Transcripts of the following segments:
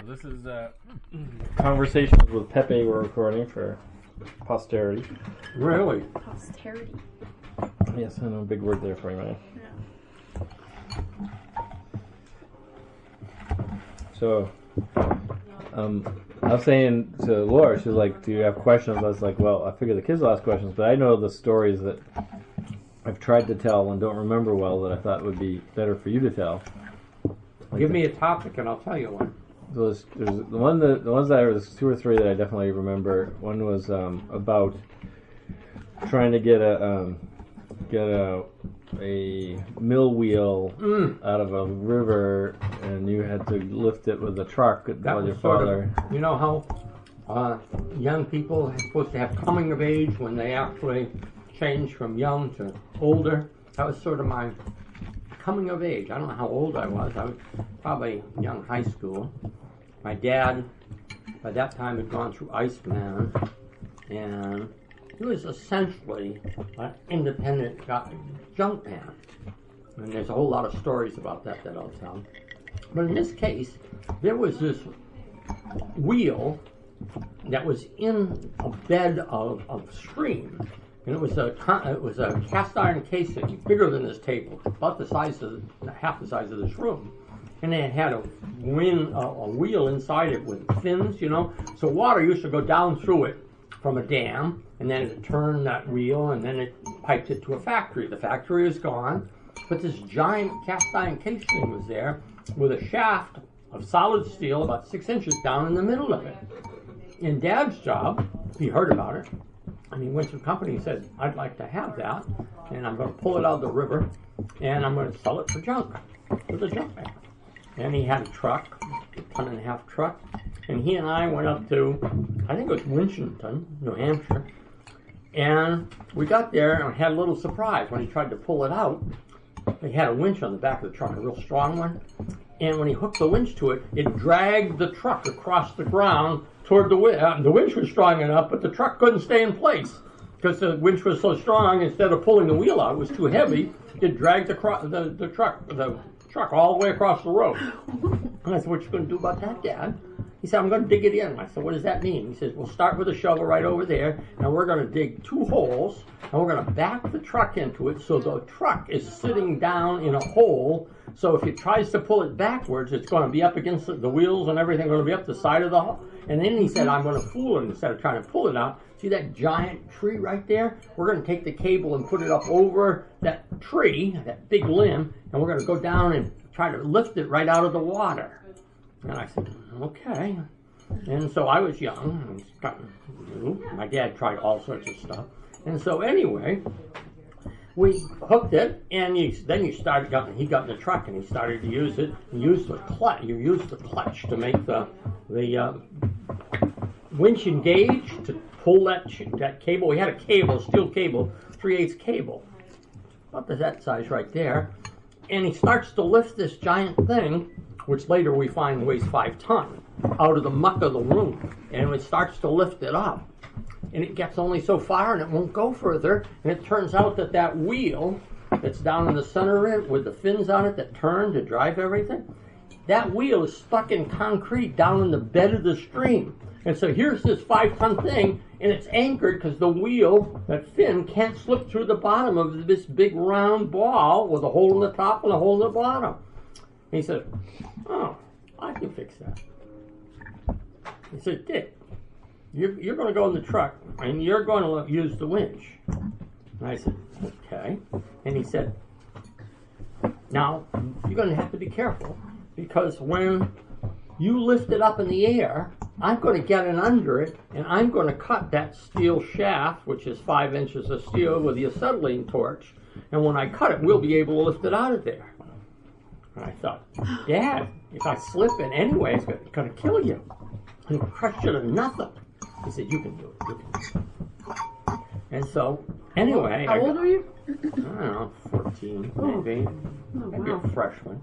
So this is conversations with Pepe we're recording for posterity. Really? Posterity. Yes, I know, a big word there for you, man. Yeah. So, I was saying to Laura, she was like, do you have questions? I was like, well, I figured the kids will ask questions, but I know the stories that I've tried to tell and don't remember well that I thought would be better for you to tell. Like Give me a topic and I'll tell you one. So there's the ones that there's two or three that I definitely remember. One was about trying to get a mill wheel out of a river, and you had to lift it with a truck while your father. You know how young people are supposed to have coming of age when they actually change from young to older? That was sort of my coming of age. I don't know how old I was. I was probably young high school. My dad, by that time, had gone through Iceman, and he was essentially an independent junk man. And there's a whole lot of stories about that I'll tell. But in this case, there was this wheel that was in a bed of stream. And it was a cast iron casing, bigger than this table, about the size of half the size of this room. And it had a wheel inside it with fins, you know. So water used to go down through it from a dam, and then it turned that wheel, and then it piped it to a factory. The factory is gone, but this giant cast iron casing was there with a shaft of solid steel about 6 inches down in the middle of it. And Dad's job, he heard about it, and he went to the company and said, I'd like to have that, and I'm going to pull it out of the river, and I'm going to sell it for junk, for the junk man. And he had a truck, a 1.5 ton truck, and he and I went up to, I think it was Winchendon, New Hampshire, and we got there and had a little surprise when he tried to pull it out. He had a winch on the back of the truck, a real strong one, and when he hooked the winch to it, it dragged the truck across the ground toward the winch. The winch was strong enough, but the truck couldn't stay in place because the winch was so strong. Instead of pulling the wheel out, it was too heavy. It dragged the truck all the way across the road. And I said, what you going to do about that, Dad? He said, I'm going to dig it in. I said, what does that mean? He says, we'll start with a shovel right over there, and we're going to dig 2 holes, and we're going to back the truck into it so the truck is sitting down in a hole, so if it tries to pull it backwards, it's going to be up against the wheels and everything, going to be up the side of the hole. And then he said, I'm going to fool him instead of trying to pull it out. See that giant tree right there? We're going to take the cable and put it up over that tree, that big limb, and we're going to go down and try to lift it right out of the water. And I said, okay. And so I was young, and kind of new. My dad tried all sorts of stuff. And so anyway, we hooked it, and then he got in the truck, and he started to use it. He used the clutch. You use the clutch to make the winch engage to pull that cable. We had a cable, steel cable, 3/8 cable, about that size right there. And he starts to lift this giant thing, which later we find weighs 5 tons, out of the muck of the room. And it starts to lift it up. And it gets only so far and it won't go further. And it turns out that wheel that's down in the center of it with the fins on it that turn to drive everything, that wheel is stuck in concrete down in the bed of the stream. And so here's this 5-ton thing, and it's anchored because the wheel, that fin, can't slip through the bottom of this big round ball with a hole in the top and a hole in the bottom. And he said, oh, I can fix that. He said, Dick, you're going to go in the truck, and you're going to use the winch. And I said, okay. And he said, now, you're going to have to be careful, because when you lift it up in the air, I'm going to get in under it, and I'm going to cut that steel shaft, which is 5 inches of steel, with the acetylene torch. And when I cut it, we'll be able to lift it out of there. And I thought, Dad, if I slip in anyway, it's going to kill you. And crush you to nothing. He said, you can do it. You can do it. And so, anyway. How old are you? I don't know, 14, maybe. Maybe a freshman.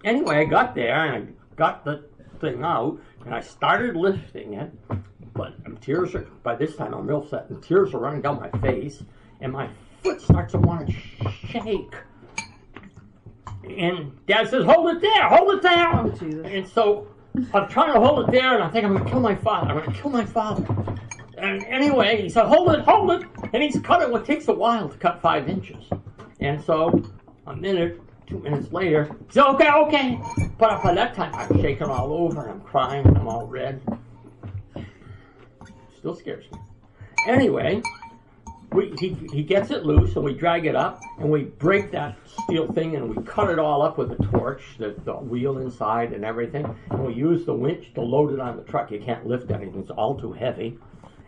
Anyway, I got there, and I got the thing out, and I started lifting it, but by this time I'm real set, and tears are running down my face, and my foot starts to want to shake. And Dad says, hold it there, hold it down. Oh, Jesus. And so I'm trying to hold it there, and I think I'm going to kill my father. I'm going to kill my father. And anyway, he said, hold it. And he's cutting what takes a while to cut 5 inches. And so a minute, 2 minutes later, he said, okay. But by that time, I'm shaking all over, and I'm crying, and I'm all red. Still scares me. Anyway, he gets it loose, and we drag it up, and we break that steel thing, and we cut it all up with a torch, the wheel inside and everything, and we use the winch to load it on the truck. You can't lift anything. It's all too heavy.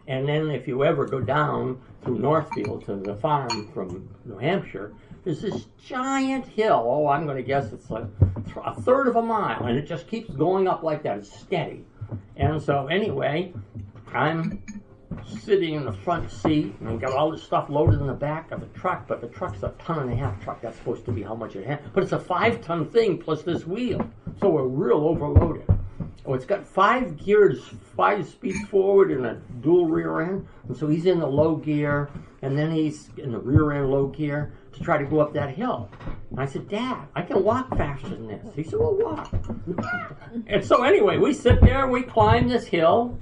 And then if you ever go down through Northfield to the farm from New Hampshire, there's this giant hill. Oh, I'm going to guess it's like a third of a mile, and it just keeps going up like that. It's steady. And so anyway, I'm sitting in the front seat and got all this stuff loaded in the back of the truck, but the truck's a 1.5 ton truck. That's supposed to be how much it has. But it's a 5-ton thing plus this wheel. So we're real overloaded. Oh, it's got 5 gears, 5 speeds forward and a dual rear end. And so he's in the low gear, and then he's in the rear end low gear to try to go up that hill. And I said, Dad, I can walk faster than this. He said, well, walk. And so anyway, we sit there, we climb this hill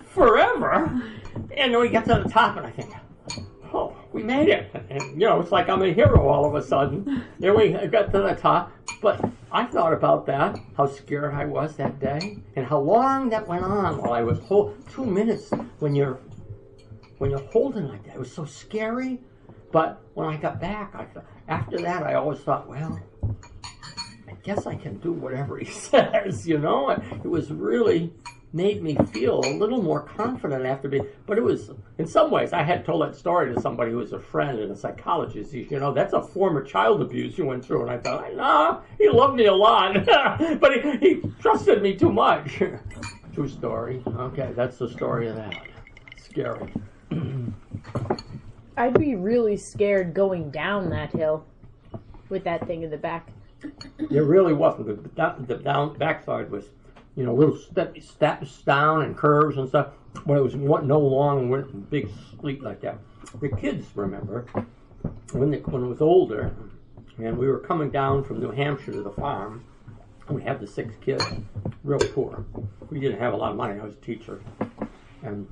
forever, and then we get to the top, and I think, oh, we made it. And, it's like I'm a hero all of a sudden. Then we got to the top. But I thought about that, how scared I was that day, and how long that went on while I was 2 minutes when you're holding like that. It was so scary. But when I got back, after that, I always thought, well, I guess I can do whatever he says, It was really made me feel a little more confident after being, but it was, in some ways, I had told that story to somebody who was a friend and a psychologist. He said, that's a form of child abuse you went through. And I thought, no, he loved me a lot, but he trusted me too much. True story. Okay, that's the story of that. Scary. I'd be really scared going down that hill with that thing in the back. It really wasn't. The backside was, little steps down and curves and stuff, but it was no long, big street like that. The kids remember when it was older, and we were coming down from New Hampshire to the farm. We had the 6 kids, real poor. We didn't have a lot of money. I was a teacher, and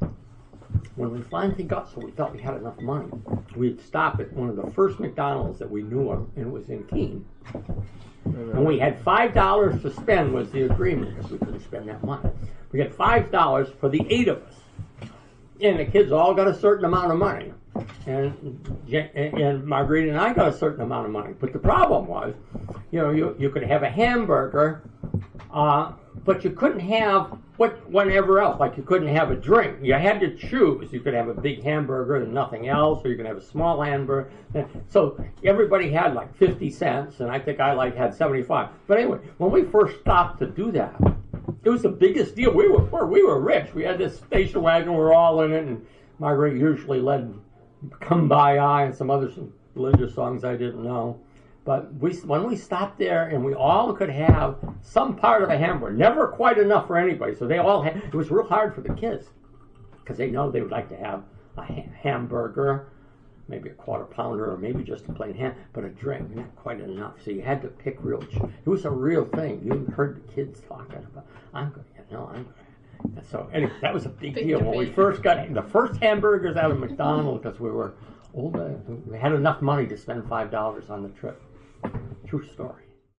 when we finally got so we thought we had enough money, we'd stop at one of the first McDonald's that we knew of, and it was in Keene. And we had $5 to spend was the agreement, because we couldn't spend that money. We had $5 for the 8 of us. And the kids all got a certain amount of money. And Marguerite and I got a certain amount of money. But the problem was, you could have a hamburger, but you couldn't have whatever else. Like you couldn't have a drink. You had to choose. You could have a big hamburger and nothing else, or you could have a small hamburger. So everybody had like 50 cents, and I think I had 75. But anyway, when we first stopped to do that, it was the biggest deal. We were rich. We had this station wagon. We were all in it, and Marguerite usually led "Come By I" and some other religious songs I didn't know. But when we stopped there, and we all could have some part of a hamburger, never quite enough for anybody. So they all had. It was real hard for the kids because they know they would like to have a hamburger, maybe a quarter pounder, or maybe just a plain ham, but a drink, not quite enough. So you had to pick real. It was a real thing. You heard the kids talking about, I'm going to. And so anyway, that was a big deal when we first got the first hamburgers out of McDonald's, because we were older. We had enough money to spend $5 on the trip. True story.